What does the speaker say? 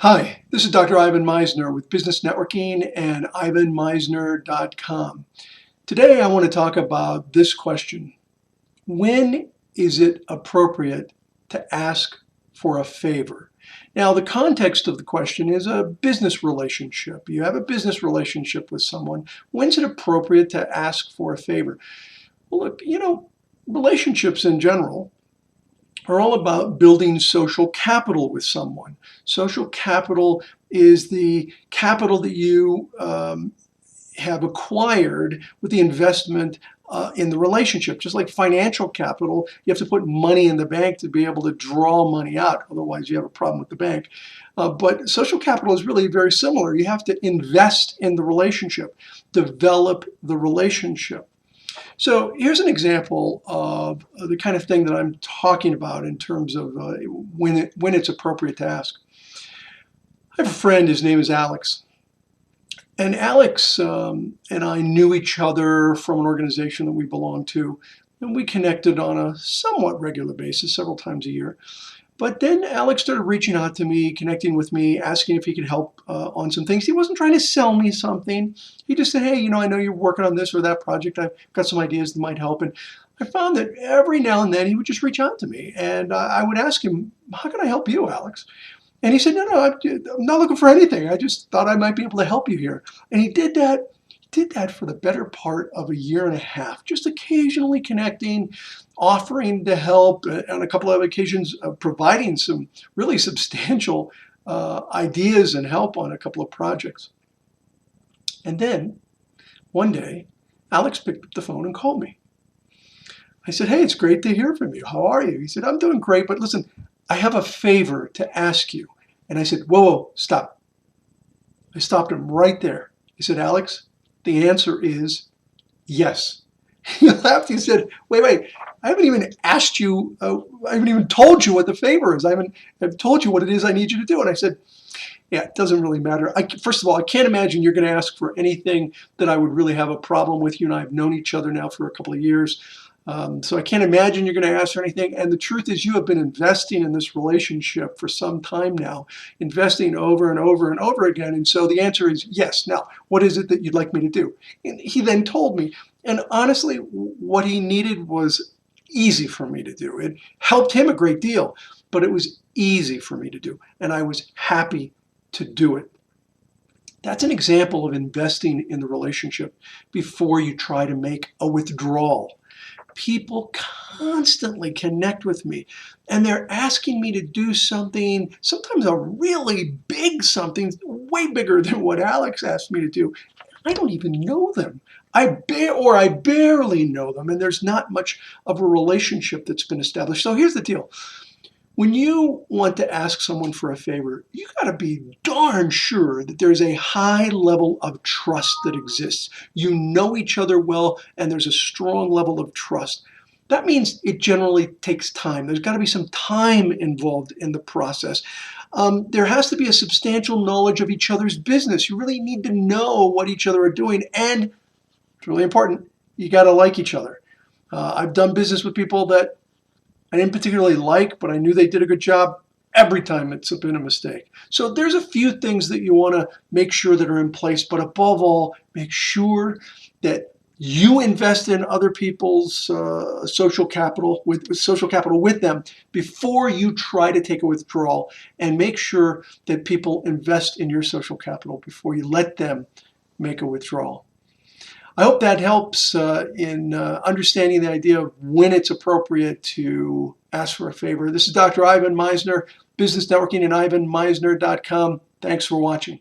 Hi, this is Dr. Ivan Misner with Business Networking and ivanmisner.com. Today I want to talk about this question. When is it appropriate to ask for a favor? Now, the context of the question is a business relationship. You have a business relationship with someone. When's it appropriate to ask for a favor? Well, look, relationships in general are all about building social capital with someone. Social capital is the capital that you have acquired with the investment in the relationship. Just like financial capital, you have to put money in the bank to be able to draw money out. Otherwise, you have a problem with the bank. But social capital is really very similar. You have to invest in the relationship, develop the relationship. So here's an example of the kind of thing that I'm talking about in terms of when it's appropriate to ask. I have a friend, his name is Alex. And Alex and I knew each other from an organization that we belonged to. And we connected on a somewhat regular basis, several times a year. But then Alex started reaching out to me, connecting with me, asking if he could help on some things. He wasn't trying to sell me something. He just said, hey, I know you're working on this or that project. I've got some ideas that might help. And I found that every now and then he would just reach out to me. And I would ask him, how can I help you, Alex? And he said, no, I'm not looking for anything. I just thought I might be able to help you here. And he did that. Did that for the better part of a year and a half, just occasionally connecting, offering to help, on a couple of occasions providing some really substantial ideas and help on a couple of projects. And then one day, Alex picked up the phone and called me. I said, hey, it's great to hear from you. How are you? He said, I'm doing great, but listen, I have a favor to ask you. And I said, whoa, stop. I stopped him right there. He said, Alex, the answer is yes. He laughed. He said, wait, I haven't even asked you, I haven't even told you what the favor is. I've told you what it is I need you to do. And I said, yeah, it doesn't really matter. First of all, I can't imagine you're going to ask for anything that I would really have a problem with. You and I have known each other now for a couple of years. So I can't imagine you're going to ask for anything. And the truth is you have been investing in this relationship for some time now, investing over and over and over again. And so the answer is yes. Now, what is it that you'd like me to do? And he then told me. And honestly, what he needed was easy for me to do. It helped him a great deal, but it was easy for me to do. And I was happy to do it. That's an example of investing in the relationship before you try to make a withdrawal. People constantly connect with me and they're asking me to do something, sometimes a really big something, way bigger than what Alex asked me to do. I don't even know them. I barely know them, and there's not much of a relationship that's been established. So here's the deal. When you want to ask someone for a favor, you got to be darn sure that there's a high level of trust that exists. You know each other well, and there's a strong level of trust. That means it generally takes time. There's got to be some time involved in the process. There has to be a substantial knowledge of each other's business. You really need to know what each other are doing, and it's really important, you got to like each other. I've done business with people that I didn't particularly like, but I knew they did a good job. Every time it's been a mistake. So there's a few things that you want to make sure that are in place, but above all, make sure that you invest in other people's social capital with them before you try to take a withdrawal, and make sure that people invest in your social capital before you let them make a withdrawal. I hope that helps in understanding the idea of when it's appropriate to ask for a favor. This is Dr. Ivan Misner, Business Networking and ivanmisner.com. Thanks for watching.